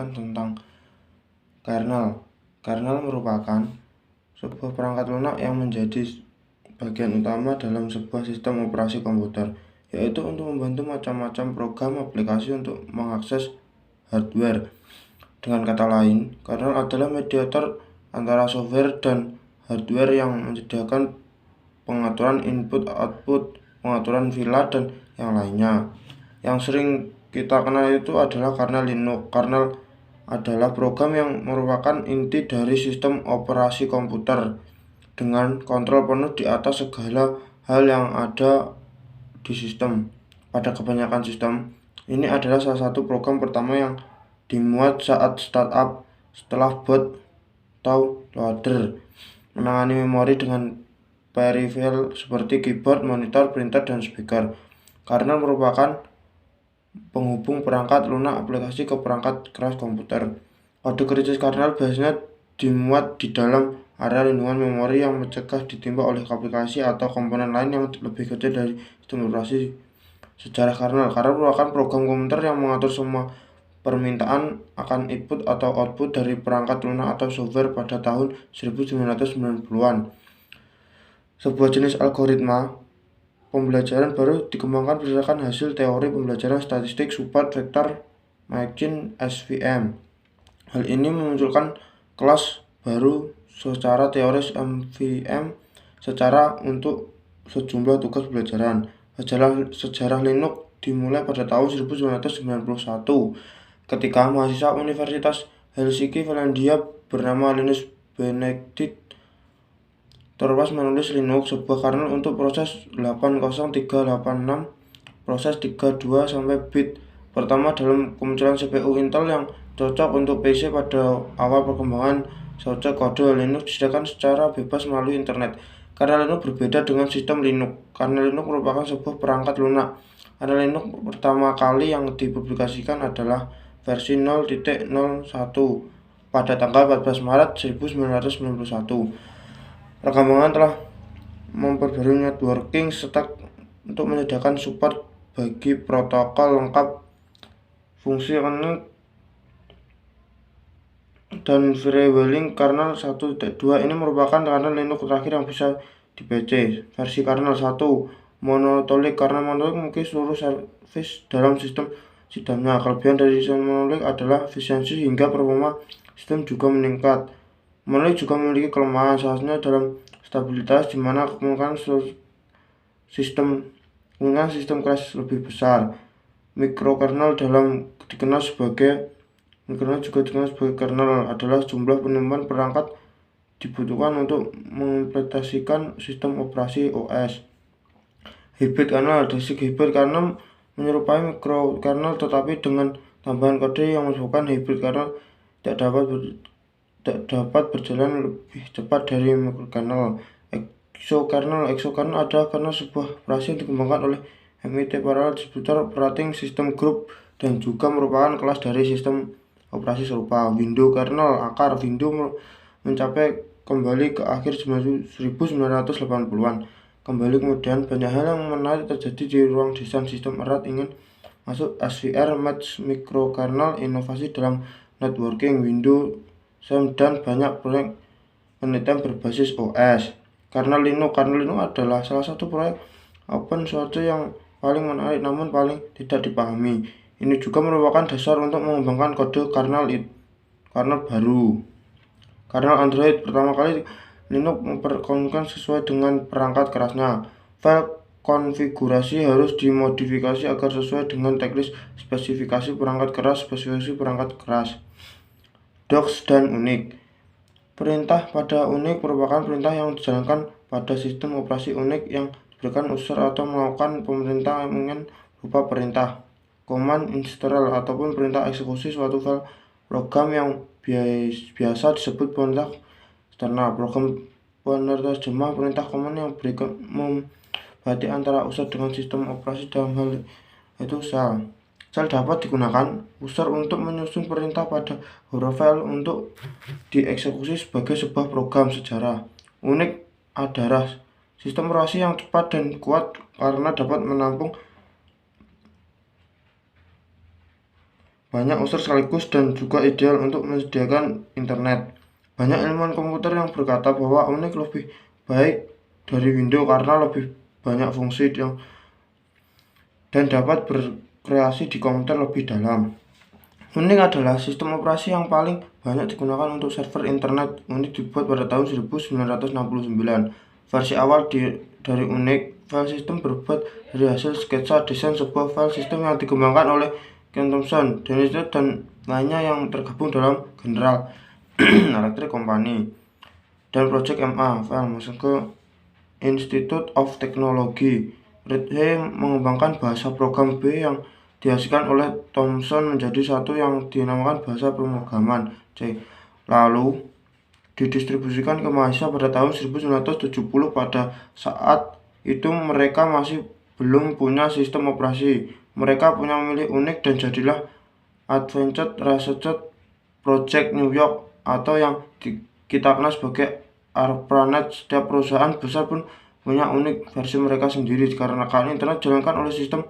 penjelasan tentang kernel. Kernel merupakan sebuah perangkat lunak yang menjadi bagian utama dalam sebuah sistem operasi komputer, yaitu untuk membantu macam-macam program aplikasi untuk mengakses hardware. Dengan kata lain, kernel adalah mediator antara software dan hardware yang menyediakan pengaturan input-output, pengaturan file, dan yang lainnya. Yang sering kita kenal itu adalah kernel Linux. Kernel adalah program yang merupakan inti dari sistem operasi komputer dengan kontrol penuh di atas segala hal yang ada di sistem. Pada kebanyakan sistem, ini adalah salah satu program pertama yang dimuat saat startup setelah boot atau loader menangani memori dengan peripheral seperti keyboard, monitor, printer, dan speaker. Kernel merupakan penghubung perangkat lunak aplikasi ke perangkat keras komputer. Kode kritis kernel biasanya dimuat di dalam area lindungan memori yang mencegah ditimpa oleh aplikasi atau komponen lain yang lebih kecil dari sistem operasi. Sejarah kernel merupakan program komputer yang mengatur semua permintaan akan input atau output dari perangkat lunak atau software pada tahun 1990-an. Sebuah jenis algoritma pembelajaran baru dikembangkan berdasarkan hasil teori pembelajaran statistik support vector machine (SVM). Hal ini memunculkan kelas baru secara teoris MVM secara untuk sejumlah tugas pelajaran. Sejarah Linux dimulai pada tahun 1991 ketika mahasiswa Universitas Helsinki, Finlandia bernama Linus Benedict Torvalds menulis Linux, sebuah kernel untuk proses 80386, proses 32-bit pertama dalam kemunculan CPU Intel yang cocok untuk PC pada awal perkembangan saja. Kode Linux disediakan secara bebas melalui internet. Kernel Linux berbeda dengan sistem Linux. Kernel Linux merupakan sebuah perangkat lunak. Kernel Linux pertama kali yang dipublikasikan adalah versi 0.01 pada tanggal 14 Maret 1991. Perkembangan telah memperbarui networking stack untuk menyediakan support bagi protokol lengkap, fungsi kernel, dan freewheeling. Kernel 1.2 ini merupakan kernel Linux terakhir yang bisa di PC. Versi kernel 1 monolithic. Kernel monolithic mungkin seluruh service dalam sistem sidangnya. Kelebihan dari sistem monolithic adalah efisiensi hingga performa sistem juga meningkat. Monolith juga memiliki kelemahan, salah satunya dalam stabilitas, di mana kemungkinan sistem crash lebih besar. Mikrokernel juga dikenal sebagai kernel adalah jumlah penimbunan perangkat dibutuhkan untuk mengimplementasikan sistem operasi OS. Hybrid kernel. Basic hybrid kernel menyerupai mikrokernel tetapi dengan tambahan kode yang menyebabkan hybrid kernel tidak dapat berjalan lebih cepat dari mikrokernel. Exokernel adalah kernel sebuah operasi yang dikembangkan oleh MIT Parallel Distributed Operating System Group dan juga merupakan kelas dari sistem operasi serupa. Windows kernel akar Windows mencapai kembali ke akhir 1980-an. Kembali kemudian banyak hal yang menarik terjadi di ruang desain sistem erat ingin masuk SVR, Match mikrokernel, inovasi dalam networking, Windows dan banyak proyek penelitian berbasis OS. Kernel Linux adalah salah satu proyek open source yang paling menarik namun paling tidak dipahami. Ini juga merupakan dasar untuk mengembangkan kode kernel baru. Kernel Android. Pertama kali Linux memperkenalkan sesuai dengan perangkat kerasnya. File konfigurasi harus dimodifikasi agar sesuai dengan teknis spesifikasi perangkat keras. DOS dan Unix. Perintah pada Unix merupakan perintah yang dijalankan pada sistem operasi Unix yang diberikan user atau melakukan pemerintah yang ingin berupa perintah, command install, ataupun perintah eksekusi suatu file program yang biasa disebut perintah eksternal. Program penerjemah perintah command yang membagi antara user dengan sistem operasi, dalam hal itu shell. Shell dapat digunakan user untuk menyusun perintah pada huruf file untuk dieksekusi sebagai sebuah program sejarah. Unix adalah sistem operasi yang cepat dan kuat karena dapat menampung banyak unsur sekaligus dan juga ideal untuk menyediakan internet. Banyak ilmuwan komputer yang berkata bahwa Unix lebih baik dari Windows karena lebih banyak fungsi dan dapat berkreasi di komputer lebih dalam. Unix adalah sistem operasi yang paling banyak digunakan untuk server internet. Unix dibuat pada tahun 1969. Versi awal dari Unix, file system berbuat dari hasil sketsa desain sebuah file system yang dikembangkan oleh Ken Thompson, Dennis Ritchie, dan lainnya yang tergabung dalam General Electric Company dan Project MA, File Mechanical Institute of Technology. Ritchie mengembangkan bahasa program B yang dihasilkan oleh Thomson menjadi satu yang dinamakan bahasa pemrograman C. Lalu didistribusikan ke mahasiswa pada tahun 1970. Pada saat itu mereka masih belum punya sistem operasi. Mereka punya memilih Unix dan jadilah Advanced Research Project New York atau yang kita kenal sebagai ARPANET. Setiap perusahaan besar pun punya Unix versi mereka sendiri karena internet dijalankan oleh sistem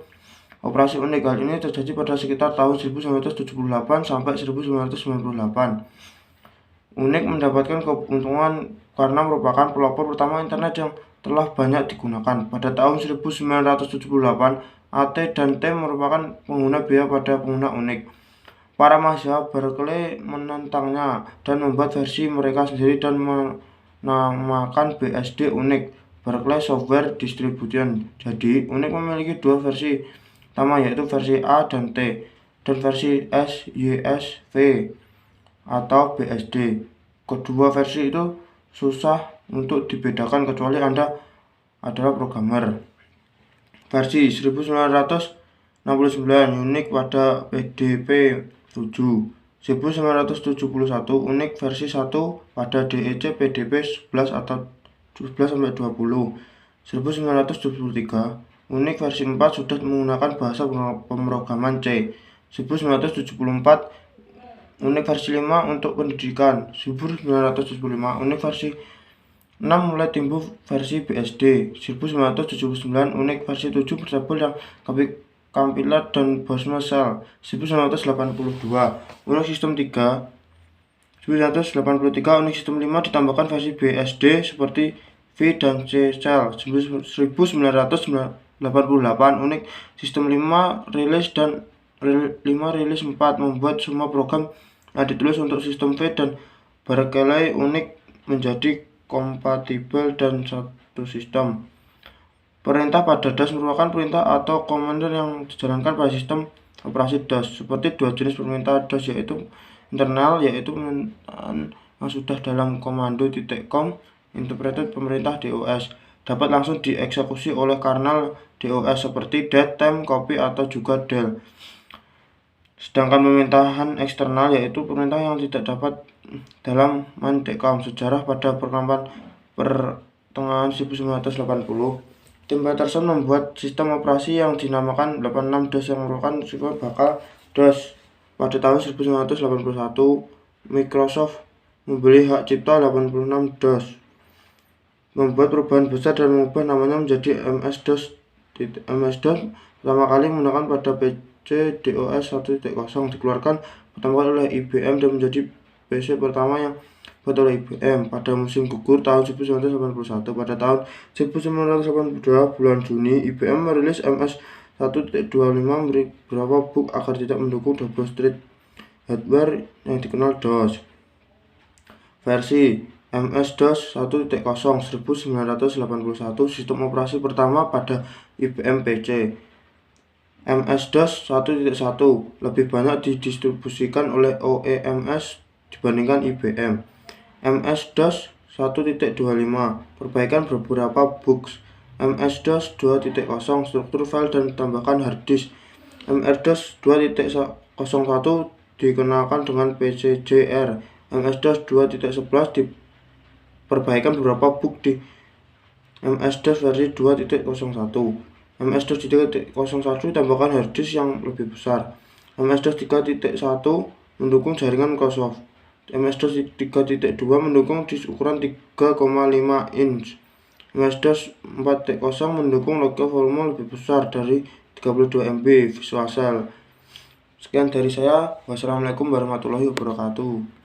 operasi Unix. Hal ini terjadi pada sekitar tahun 1978 sampai 1998. Unix mendapatkan keuntungan karena merupakan pelopor pertama internet yang telah banyak digunakan. Pada tahun 1978, AT dan T merupakan pengguna biaya pada pengguna Unix. Para mahasiswa Berkeley menentangnya dan membuat versi mereka sendiri dan menamakan BSD Unix, Berkeley Software Distribution. Jadi, Unix memiliki dua versi utama, yaitu versi A dan T, dan versi SYSV atau BSD. Kedua versi itu susah untuk dibedakan kecuali Anda adalah programmer. Versi 1969 Unix pada PDP 7. 1971 Unix versi 1 pada DEC PDP 11 atau 11-20. 1973 Unix versi 4 sudah menggunakan bahasa pemrograman C. 1974 Unix versi 5 untuk pendidikan. 1975 Unix versi 6 mulai timbul versi BSD. 1979 Unix versi 7 bertabel yang compiler dan Bosma Shell. 1982 Unix System 3. 1983 Unix System 5 ditambahkan versi BSD seperti V dan C Shell. 1988 Unix System 5 rilis dan 5 rilis 4 membuat semua program yang ditulis untuk sistem V dan Berkeley Unix menjadi kompatibel dan satu sistem. Perintah pada DOS merupakan perintah atau command yang dijalankan pada sistem operasi DOS. Seperti dua jenis perintah DOS, yaitu internal, yaitu permintaan yang sudah dalam komando .com, interpreted pemerintah DOS, dapat langsung dieksekusi oleh kernel DOS seperti date, time, copy, atau juga del. Sedangkan pemerintahan eksternal yaitu perintah yang tidak dapat dalam man.com. Sejarah pada pertengahan 1980, Tim Peterson membuat sistem operasi yang dinamakan 86 DOS yang merupakan sifat bakal DOS. Pada tahun 1981, Microsoft membeli hak cipta 86 DOS, membuat perubahan besar dan mengubah namanya menjadi MS-DOS. MS-DOS pertama kali menggunakan pada PC DOS 1.0 dikeluarkan pertama kali oleh IBM dan menjadi PC pertama yang dibuat oleh IBM pada musim gugur tahun 1981. Pada tahun 1982 bulan Juni, IBM merilis MS 1.25 beberapa bug agar tidak mendukung double straight hardware yang dikenal DOS. Versi MS-DOS 1.0 1981 sistem operasi pertama pada IBM PC. MS-DOS 1.1 lebih banyak didistribusikan oleh OEMS dibandingkan IBM. MS-DOS 1.25 perbaikan beberapa bugs. MS-DOS 2.0 struktur file dan tambahkan hard disk. MS-DOS 2.01 dikenalkan dengan PCJR. MS-DOS 2.11 diperbaikan beberapa bug di MS-DOS versi 2.01. MS-DOS 3.01 ditambahkan hard disk yang lebih besar. MS-DOS 3.1 mendukung jaringan Microsoft. MS-DOS 3.2 mendukung disk ukuran 3,5 inch. MS-DOS 4.0 mendukung lokal volume lebih besar dari 32 MB visual cell. Sekian dari saya. Wassalamualaikum warahmatullahi wabarakatuh.